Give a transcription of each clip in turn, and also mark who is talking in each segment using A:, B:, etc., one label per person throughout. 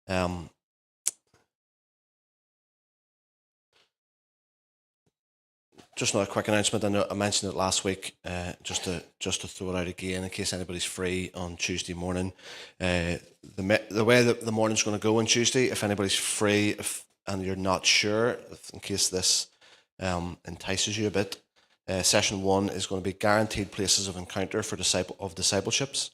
A: Um, just not a quick announcement. I know I mentioned it last week. Just to throw it out again in case anybody's free on Tuesday morning. The way that the morning's going to go on Tuesday, if anybody's free and you're not sure, in case this entices you a bit, session 1 is going to be guaranteed places of encounter for discipleships.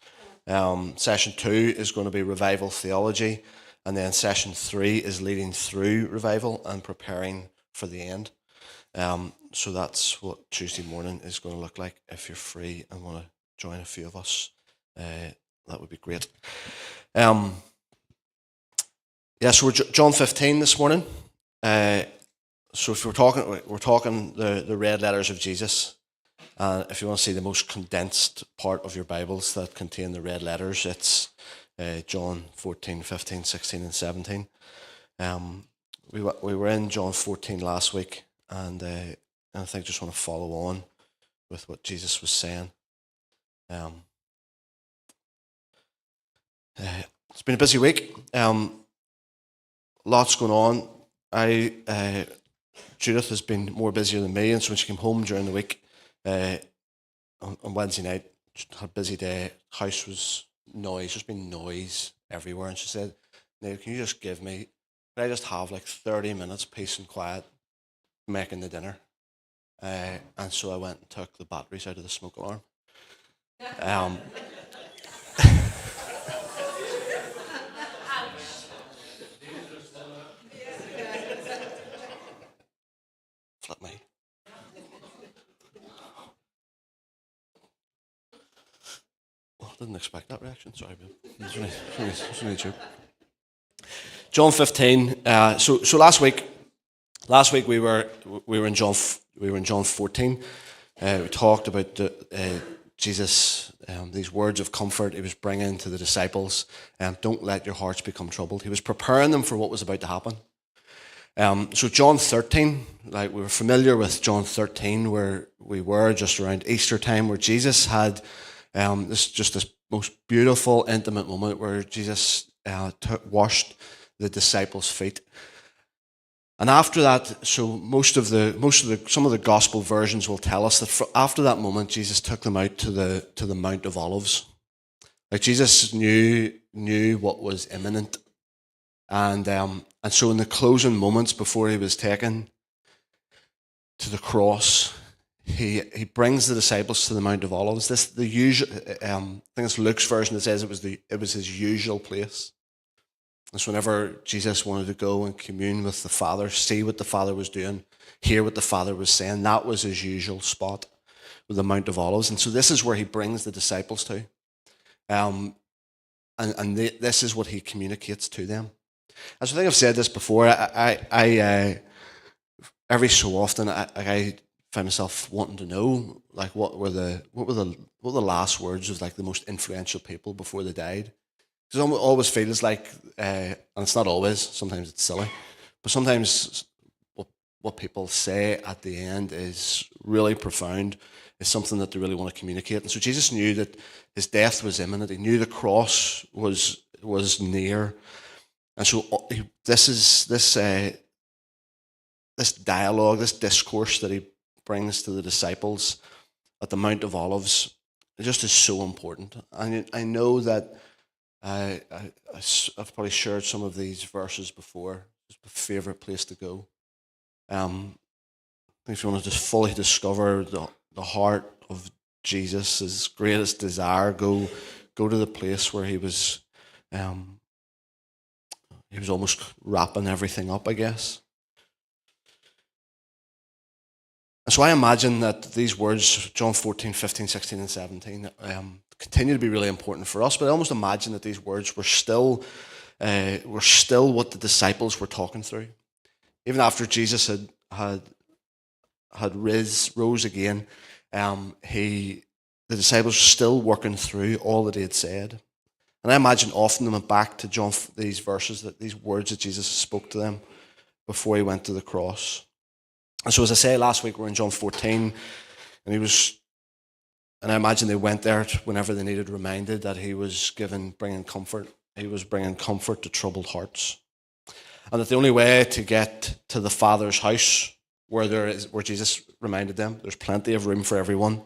A: Session 2 is going to be revival theology, and then session 3 is leading through revival and preparing for the end. So that's what Tuesday morning is going to look like. If you're free and want to join a few of us, that would be great. So we're John 15 this morning. So if we're talking the red letters of Jesus. If you want to see the most condensed part of your Bibles that contain the red letters, it's John 14, 15, 16, and 17. We were in John 14 last week, and I think I just want to follow on with what Jesus was saying. It's been a busy week. Lots going on. Judith has been more busier than me, and so when she came home during the week on Wednesday night, had a busy day. House was noise, just been noise everywhere, and she said, "Neil, can you just can I just have like 30 minutes peace and quiet making the dinner?" And so I went and took the batteries out of the smoke alarm. Flip me. Well, I didn't expect that reaction. Sorry, but it's only a joke. John 15. So last week we were in John 14. We talked about Jesus, these words of comfort he was bringing to the disciples. Don't let your hearts become troubled. He was preparing them for what was about to happen. So John 13, like we were familiar with John 13, where we were just around Easter time, where Jesus had this most beautiful, intimate moment where Jesus washed the disciples' feet. And after that, so some of the gospel versions will tell us that after that moment, Jesus took them out to the Mount of Olives. Like Jesus knew what was imminent, and so in the closing moments before he was taken to the cross, he brings the disciples to the Mount of Olives. I think it's Luke's version that says it was his usual place. It's whenever Jesus wanted to go and commune with the Father, see what the Father was doing, hear what the Father was saying. That was his usual spot, with the Mount of Olives. And so this is where he brings the disciples to. This is what he communicates to them. As I think I've said this before, I every so often I find myself wanting to know, like, what were the last words of like the most influential people before they died. Because it always feels like, and it's not always, sometimes it's silly, but sometimes what people say at the end is really profound, is something that they really want to communicate. And so Jesus knew that his death was imminent. He knew the cross was near. And so this dialogue, this discourse that he brings to the disciples at the Mount of Olives, it just is so important. And I know that I've probably shared some of these verses before. It's my favourite place to go. If you want to just fully discover the heart of Jesus, his greatest desire, go to the place where he was almost wrapping everything up, I guess. And so I imagine that these words, John 14, 15, 16, and 17, continue to be really important for us, but I almost imagine that these words were still what the disciples were talking through. Even after Jesus had rose again, the disciples were still working through all that he had said. And I imagine often they went back to these verses, these words that Jesus spoke to them before he went to the cross. And so as I say, last week we're in John 14, and I imagine they went there whenever they needed reminded that he was bringing comfort He was bringing comfort to troubled hearts. And that the only way to get to the Father's house, where Jesus reminded them, there's plenty of room for everyone.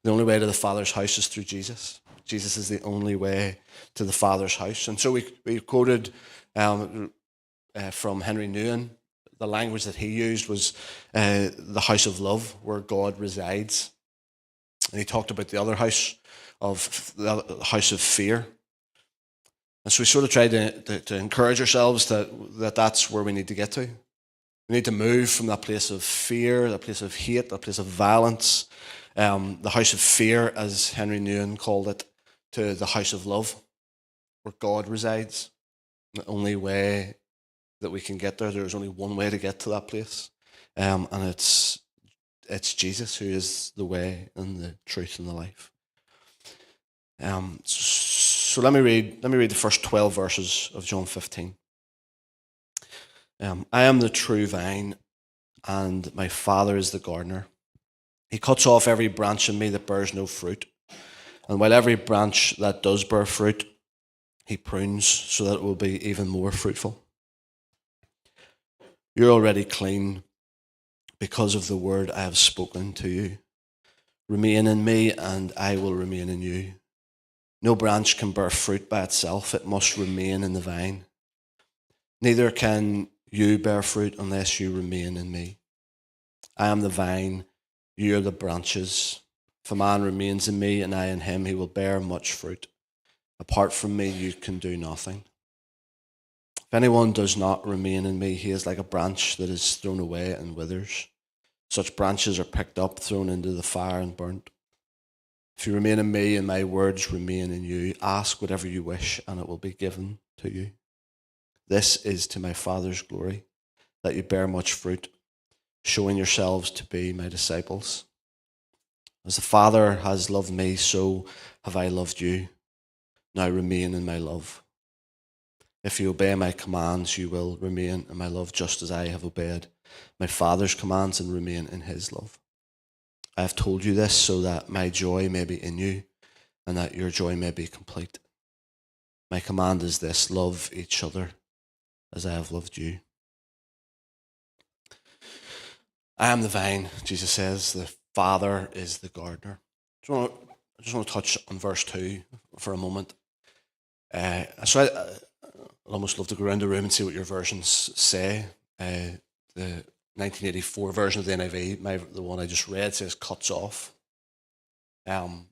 A: The only way to the Father's house is through Jesus. Jesus is the only way to the Father's house. And so we quoted from Henry Nouwen. The language that he used was the house of love, where God resides. And he talked about the other house, the house of fear. And so we sort of tried to encourage ourselves that that's where we need to get to. We need to move from that place of fear, that place of hate, that place of violence, the house of fear, as Henry Nouwen called it, to the house of love, where God resides. The only way that we can get there's only one way to get to that place, and it's Jesus, who is the way and the truth and the life. So let me read the first 12 verses of John 15. I am the true vine, and my Father is the gardener. He cuts off every branch in me that bears no fruit, and while every branch that does bear fruit, he prunes so that it will be even more fruitful. You're already clean because of the word I have spoken to you. Remain in me, and I will remain in you. No branch can bear fruit by itself. It must remain in the vine. Neither can you bear fruit unless you remain in me. I am the vine, you are the branches. If a man remains in me and I in him, he will bear much fruit. Apart from me, you can do nothing. If anyone does not remain in me, he is like a branch that is thrown away and withers. Such branches are picked up, thrown into the fire and burnt. If you remain in me and my words remain in you, ask whatever you wish and it will be given to you. This is to my Father's glory, that you bear much fruit, showing yourselves to be my disciples. As the Father has loved me, so have I loved you. Now remain in my love. If you obey my commands, you will remain in my love, just as I have obeyed my Father's commands and remain in his love. I have told you this so that my joy may be in you and that your joy may be complete. My command is this: love each other as I have loved you. I am the vine, Jesus says. The Father is the gardener. I just want to touch on verse 2 for a moment. So I'd almost love to go around the room and see what your versions say. The 1984 version of the NIV, the one I just read, says cuts off. Some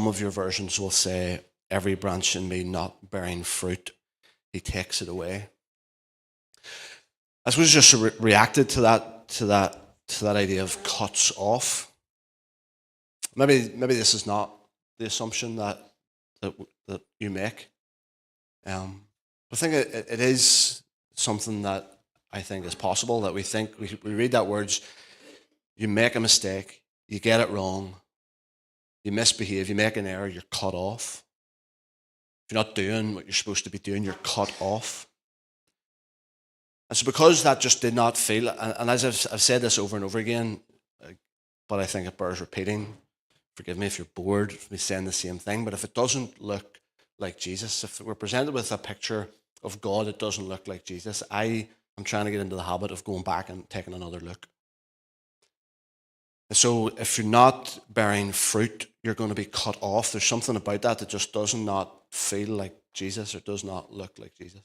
A: of your versions will say, every branch in me not bearing fruit, he takes it away. I suppose just reacted to that idea of cuts off. Maybe this is not the assumption that you make. I think it is something that I think is possible, that we think, we read that words, you make a mistake, you get it wrong, you misbehave, you make an error, you're cut off. If you're not doing what you're supposed to be doing, you're cut off. And so because that just did not feel, and as I've said this over and over again, but I think it bears repeating, forgive me if you're bored of me saying the same thing, but if it doesn't look like Jesus, if we're presented with a picture of God that doesn't look like Jesus, I am trying to get into the habit of going back and taking another look. And so if you're not bearing fruit, you're going to be cut off. There's something about that just does not feel like Jesus or does not look like Jesus.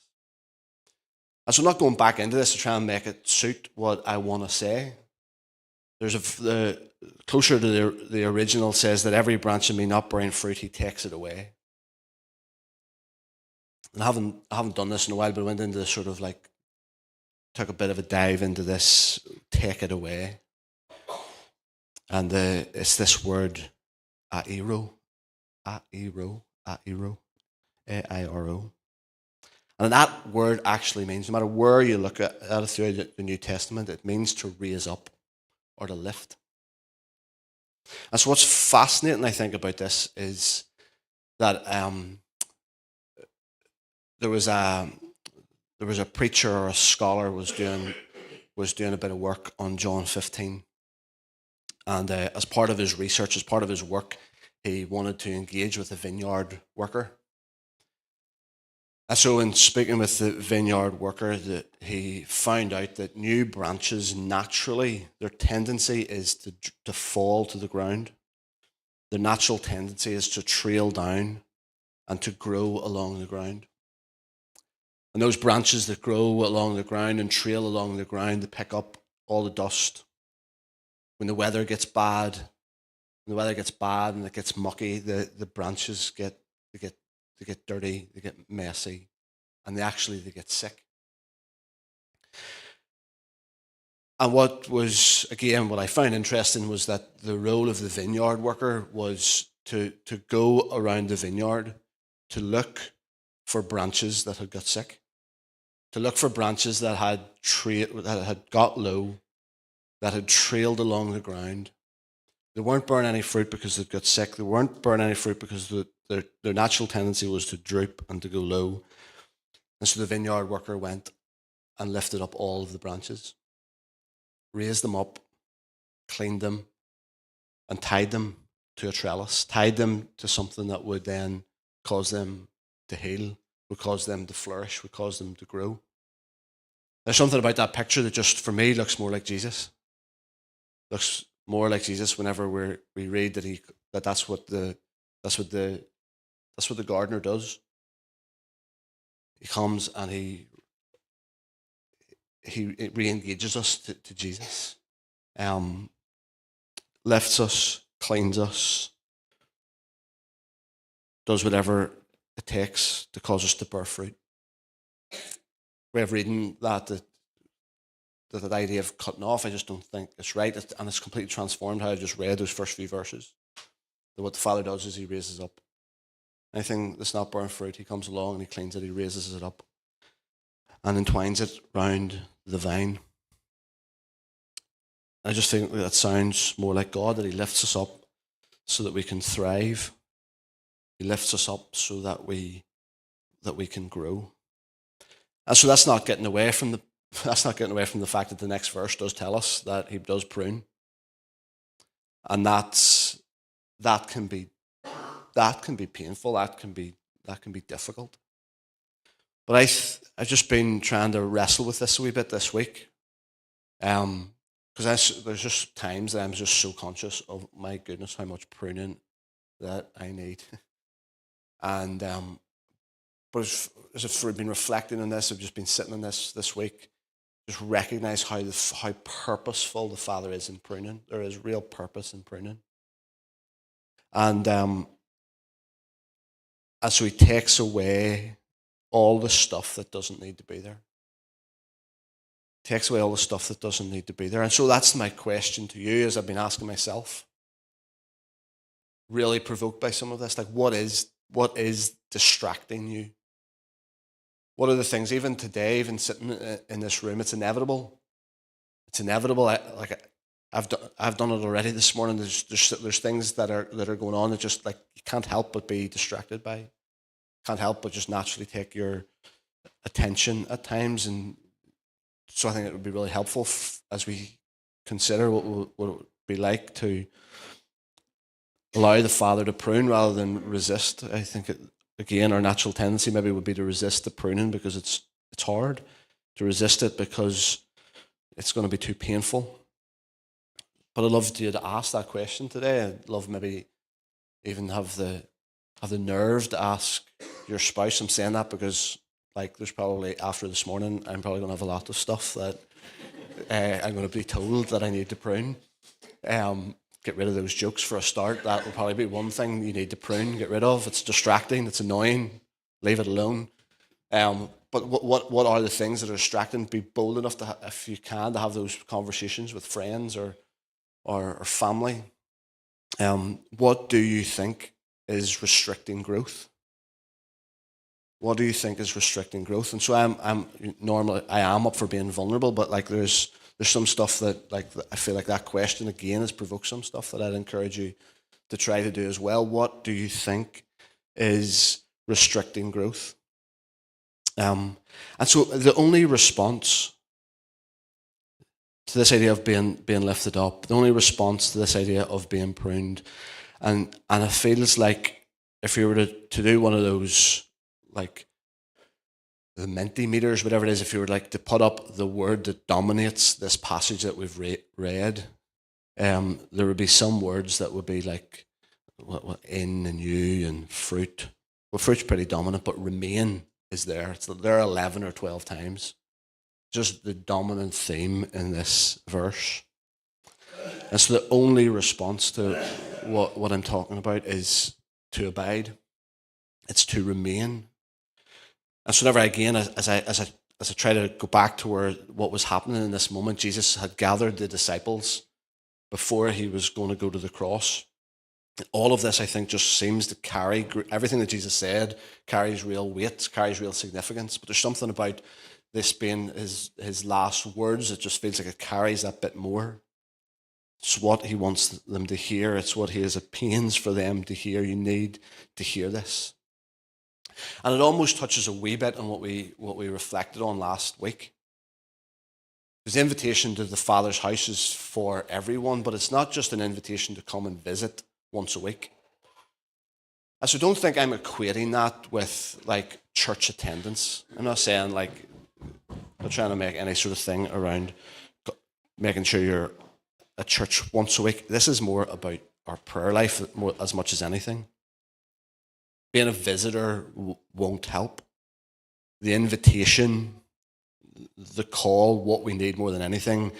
A: And so I'm not going back into this to try and make it suit what I want to say. The closer to the original says that every branch in me not bearing fruit, he takes it away. And I haven't done this in a while, but I went into sort of like, took a bit of a dive into this, take it away. And it's this word, airo, A-I-R-O. And that word actually means, no matter where you look at it through the New Testament, it means to raise up or to lift. And so what's fascinating, I think, about this is that there was a preacher or a scholar was doing a bit of work on John 15. And as part of his research, as part of his work, he wanted to engage with the vineyard worker. And so in speaking with the vineyard worker, that he found out that new branches naturally, their tendency is to fall to the ground. Their natural tendency is to trail down and to grow along the ground. And those branches that grow along the ground and trail along the ground, they pick up all the dust. When the weather gets bad, and it gets mucky, the branches get dirty, they get messy, and they get sick. And what I found interesting was that the role of the vineyard worker was to go around the vineyard to look for branches that had got sick, to look for branches that had got low, that had trailed along the ground. They weren't bearing any fruit because they'd got sick. They weren't bearing any fruit because their natural tendency was to droop and to go low. And so the vineyard worker went and lifted up all of the branches, raised them up, cleaned them, and tied them to a trellis, tied them to something that would then cause them to heal, would cause them to flourish, would cause them to grow. There's something about that picture that just, for me, looks more like Jesus. Looks more like Jesus whenever we read that's what the gardener does. He comes and he re-engages us to Jesus, lifts us, cleans us, does whatever it takes to cause us to bear fruit. We have reading that idea of cutting off, I just don't think it's right, and it's completely transformed how I just read those first few verses. That what the Father does is he raises up anything that's not bearing fruit. He comes along and he cleans it, he raises it up and entwines it round the vine. I just think that sounds more like God, that he lifts us up so that we can thrive. He lifts us up so that we can grow. And so that's not getting away from the fact that the next verse does tell us that he does prune. And that can be painful, that can be difficult. But I've just been trying to wrestle with this a wee bit this week. Because there's just times that I'm just so conscious of, my goodness, how much pruning that I need. And but as I've been reflecting on this, I've just been sitting on this week, just recognize how purposeful the Father is in pruning. There is real purpose in pruning. And so he takes away all the stuff that doesn't need to be there. Takes away all the stuff that doesn't need to be there. And so that's my question to you, as I've been asking myself, really provoked by some of this. Like, what is distracting you? What are the things, even today, even sitting in this room, it's inevitable. It's inevitable. I've done it already this morning. There's things that are going on that just, like, you can't help but be distracted by. Can't help but just naturally take your attention at times. And so I think it would be really helpful as we consider what it would be like to allow the Father to prune rather than resist. I think again, our natural tendency maybe would be to resist the pruning because it's hard to resist it because it's going to be too painful. But I'd love you to ask that question today. I'd love maybe even have the nerve to ask your spouse. I'm saying that because, like, there's probably, after this morning, I'm probably going to have a lot of stuff that I'm going to be told that I need to prune. Get rid of those jokes for a start. That will probably be one thing you need to prune, get rid of. It's distracting, it's annoying, leave it alone. But what are the things that are distracting? Be bold enough to, if you can, to have those conversations with friends or family. What do you think is restricting growth? What do you think is restricting growth? And so I am up for being vulnerable, but like there's some stuff that, like, I feel like that question again has provoked some stuff that I'd encourage you to try to do as well. What do you think is restricting growth? And so the only response to this idea of being lifted up, the only response to this idea of being pruned, And it feels like if you were to do one of those, like the Mentimeters, whatever it is, if you were like to put up the word that dominates this passage that we've read, there would be some words that would be like what in and you and fruit. Well, fruit's pretty dominant, but remain is there. There 11 or 12 times. Just the dominant theme in this verse. And so the only response to what I'm talking about is to abide. It's to remain. And so whenever again, as I try to go back to what was happening in this moment, Jesus had gathered the disciples before he was going to go to the cross. All of this, I think, just seems to carry, everything that Jesus said carries real weight, carries real significance. But there's something about this being his last words. It just feels like it carries that bit more. It's what he wants them to hear. It's what he has a pains for them to hear. You need to hear this. And it almost touches a wee bit on what we reflected on last week. Because the invitation to the Father's house is for everyone, but it's not just an invitation to come and visit once a week. And so don't think I'm equating that with like church attendance. I'm not saying like I'm trying to make any sort of thing around making sure you're at church once a week. This is more about our prayer life as much as anything. Being a visitor won't help. The invitation, the call, what we need more than anything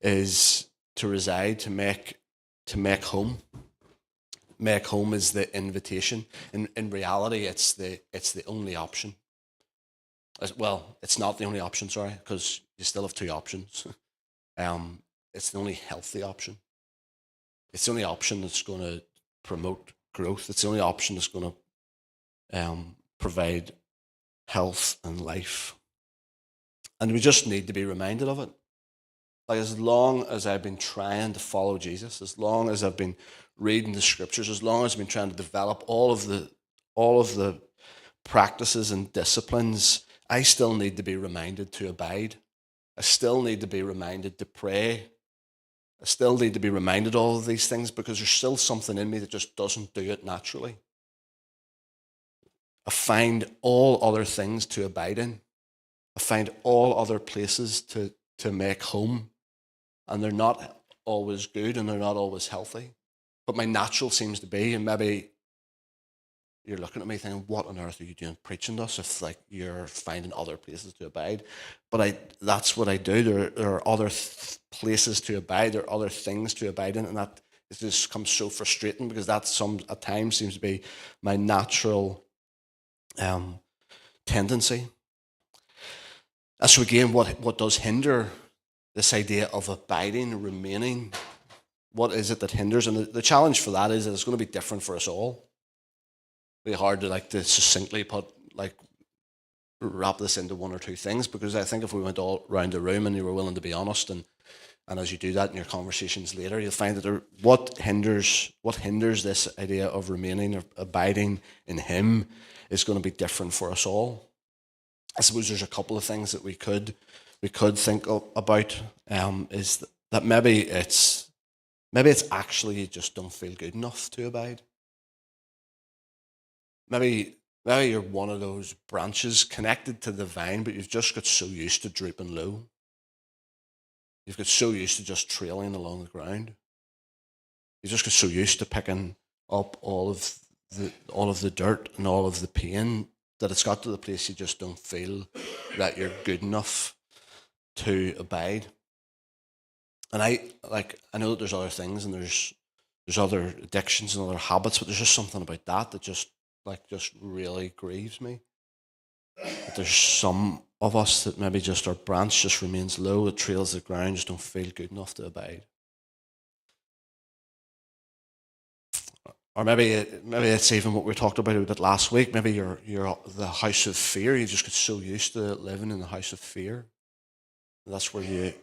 A: is to reside, to make home. Make home is the invitation. In reality, it's the only option. Well, it's not the only option, sorry, because you still have two options. It's the only healthy option. It's the only option that's going to promote growth. It's the only option that's going to provide health and life. And we just need to be reminded of it. Like, as long as I've been trying to follow Jesus, as long as I've been reading the scriptures, as long as I've been trying to develop all of the practices and disciplines, I still need to be reminded to abide. I still need to be reminded to pray. I still need to be reminded all of these things because there's still something in me that just doesn't do it naturally. I find all other things to abide in. I find all other places to make home. And they're not always good and they're not always healthy. But my natural seems to be, and maybe you're looking at me thinking, what on earth are you doing preaching to us if like you're finding other places to abide? But that's what I do. There are other places to abide. There are other things to abide in. And that it just comes so frustrating because that at times seems to be my natural tendency. And so again, what does hinder this idea of abiding, remaining? What is it that hinders? And the challenge for that is that it's going to be different for us all. It'll be hard to succinctly wrap this into one or two things, because I think if we went all around the room and you were willing to be honest, and as you do that in your conversations later, you'll find that what hinders this idea of remaining or abiding in Him is going to be different for us all. I suppose there's a couple of things that we could think about. Is that maybe it's actually you just don't feel good enough to abide. Maybe you're one of those branches connected to the vine, but you've just got so used to drooping low. You've got so used to just trailing along the ground. You just got so used to picking up all of the dirt and all of the pain that it's got to the place you just don't feel that you're good enough to abide. And I know that there's other things and there's other addictions and other habits, but there's just something about that just really grieves me. That there's some of us that maybe just our branch just remains low, it trails the ground, just don't feel good enough to abide. Or maybe it's even what we talked about a bit last week. Maybe you're the house of fear. You just get so used to living in the house of fear. That's where you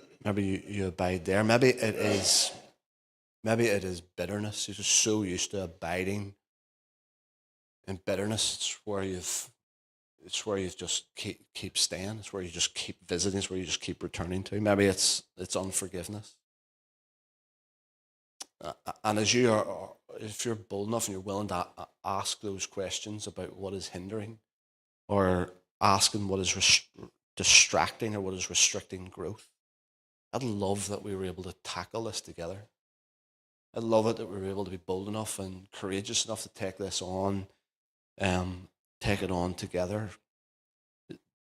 A: abide there. Maybe it is bitterness. You're just so used to abiding in bitterness. It's where you just keep staying. It's where you just keep visiting. It's where you just keep returning to. Maybe it's unforgiveness. And as you if you're bold enough and you're willing to ask those questions about what is hindering, or asking what is distracting or what is restricting growth, I'd love that we were able to tackle this together. I'd love it that we were able to be bold enough and courageous enough to take this on, take it on together.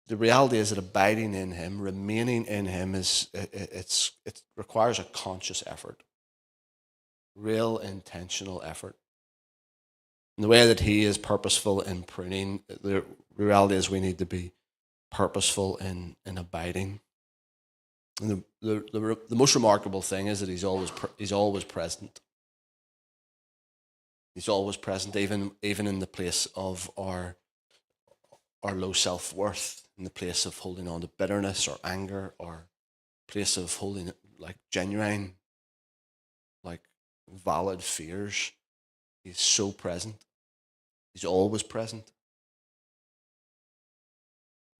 A: The reality is that abiding in him, remaining in him, it requires a conscious effort, real intentional effort. In the way that he is purposeful in pruning, the reality is we need to be purposeful in abiding. And the most remarkable thing is that he's always present. He's always present, even in the place of our low self-worth, in the place of holding on to bitterness or anger, or place of holding like genuine, like valid fears. He's so present. He's always present.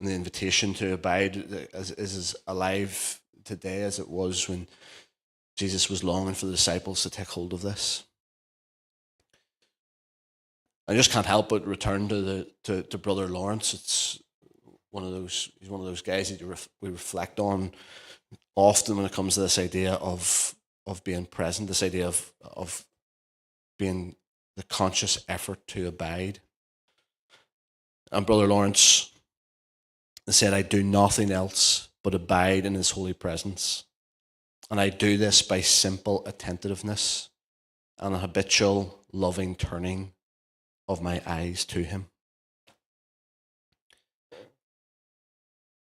A: And the invitation to abide is as alive today as it was when Jesus was longing for the disciples to take hold of this. I just can't help but return to Brother Lawrence. He's one of those guys that we reflect on often when it comes to this idea of being present, this idea of being the conscious effort to abide. And Brother Lawrence said, "I do nothing else but abide in his holy presence. And I do this by simple attentiveness and a habitual loving turning of my eyes to him."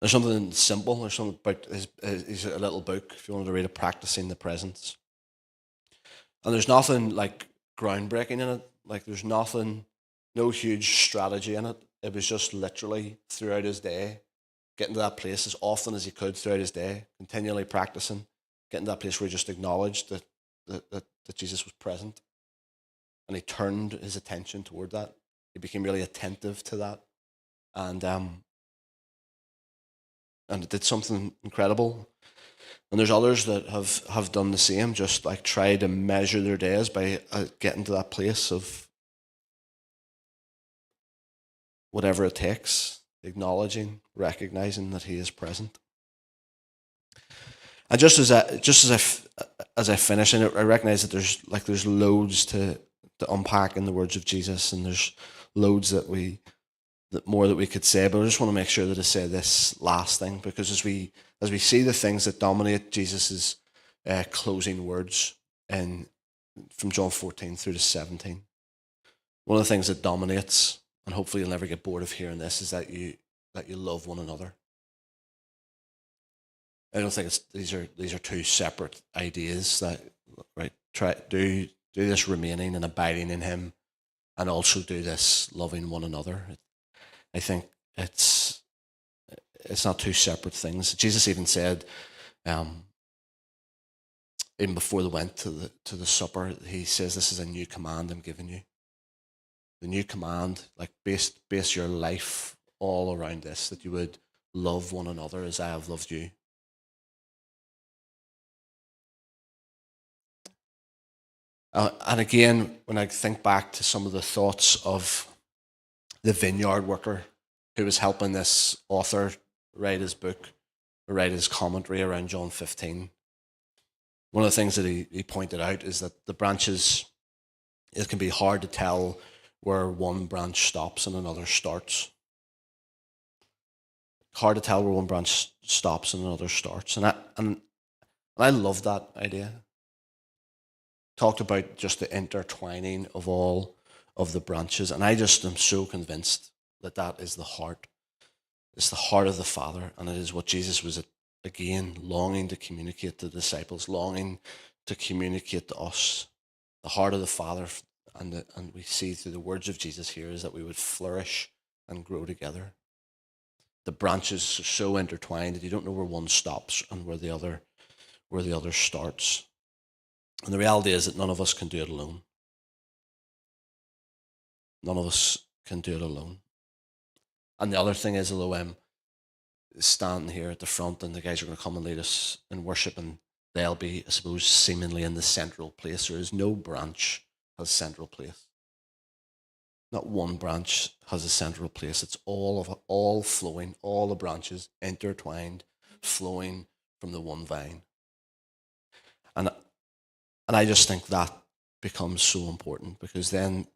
A: There's something simple. There's something about his a little book, if you wanted to read it, Practicing the Presence. And there's nothing like groundbreaking in it. Like there's nothing, no huge strategy in it. It was just literally throughout his day, getting to that place as often as he could throughout his day, continually practicing, getting to that place where he just acknowledged that Jesus was present. And he turned his attention toward that. He became really attentive to that. And it did something incredible. And there's others that have done the same, just like try to measure their days by getting to that place of whatever it takes, acknowledging, recognizing that he is present. And just as I finish, and I recognize that there's loads to unpack in the words of Jesus, and there's loads that more that we could say, but I just want to make sure that I say this last thing, because as we see the things that dominate Jesus's closing words from John 14 through to 17, one of the things that dominates, and hopefully you'll never get bored of hearing this, is that you love one another. I don't think these are two separate ideas. That right, try do this remaining and abiding in him, and also do this loving one another. I think it's not two separate things. Jesus even said, even before they went to the supper, he says, "This is a new command I'm giving you." The new command, like base your life all around this, that you would love one another as I have loved you. And again, when I think back to some of the thoughts of the vineyard worker who was helping this author write his book, write his commentary around John 15, one of the things that he pointed out is that the branches, it can be hard to tell where one branch stops and another starts. Hard to tell where one branch stops and another starts. And I love that idea. Talked about just the intertwining of all of the branches. And I just am so convinced that is the heart. It's the heart of the Father. And it is what Jesus was, again, longing to communicate to the disciples, longing to communicate to us. The heart of the Father, and we see through the words of Jesus here, is that we would flourish and grow together. The branches are so intertwined that you don't know where one stops and where the other starts. And the reality is that none of us can do it alone. None of us can do it alone. And the other thing is, although I'm standing here at the front and the guys are going to come and lead us in worship, and they'll be, I suppose, seemingly in the central place, there is no branch has a central place. Not one branch has a central place. It's all flowing, all the branches intertwined, flowing from the one vine. And I just think that becomes so important, because then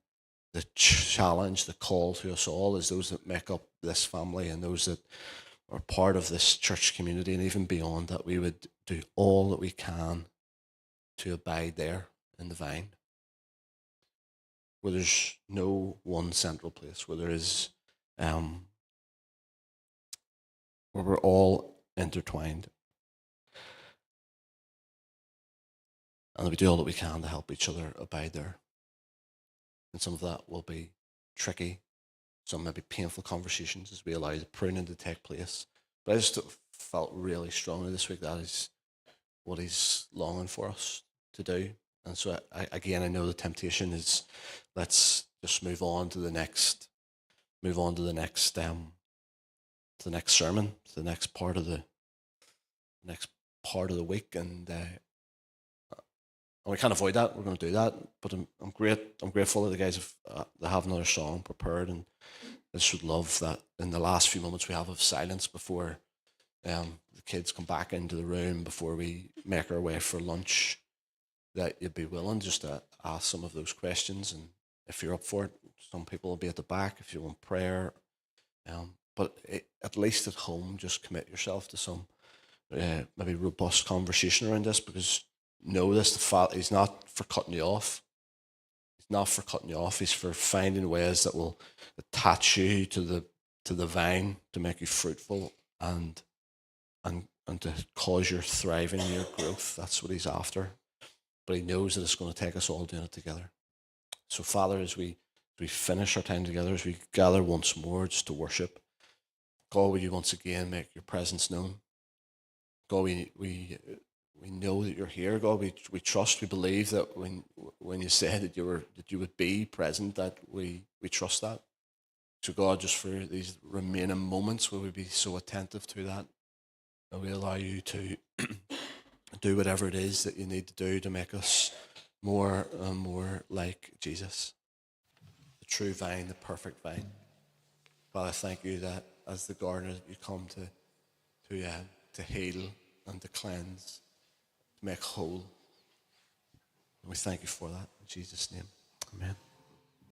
A: the challenge, the call to us all, is those that make up this family and those that are part of this church community and even beyond, that we would do all that we can to abide there in the vine, where there's no one central place, where there is, where we're all intertwined, and we do all that we can to help each other abide there. And some of that will be tricky, some maybe painful conversations as we allow the pruning to take place. But I just felt really strongly this week that is what he's longing for us to do. And so I know the temptation is, let's just move on to the next sermon, to the next part of the week, and we can't avoid that. We're going to do that. But I'm grateful that the guys they have another song prepared, and I just would love that in the last few moments we have of silence before the kids come back into the room, before we make our way for lunch, that you'd be willing just to ask some of those questions. And if you're up for it, some people will be at the back if you want prayer. But at least at home, just commit yourself to some maybe robust conversation around this, because know this, he's not for cutting you off. He's not for cutting you off. He's for finding ways that will attach you to the vine, to make you fruitful and to cause your thriving and your growth. That's what he's after. But he knows that it's going to take us all doing it together. So, Father, as we finish our time together, as we gather once more just to worship, God, will you once again make your presence known? God, we know that you're here. God, we trust, we believe that when you said that you would be present, that we trust that. So, God, just for these remaining moments, will we be so attentive to that, and we allow you to do whatever it is that you need to do to make us more and more like Jesus, the true vine, the perfect vine. Father, thank you that as the gardener you come to heal and to cleanse, to make whole. And we thank you for that. In Jesus' name, amen.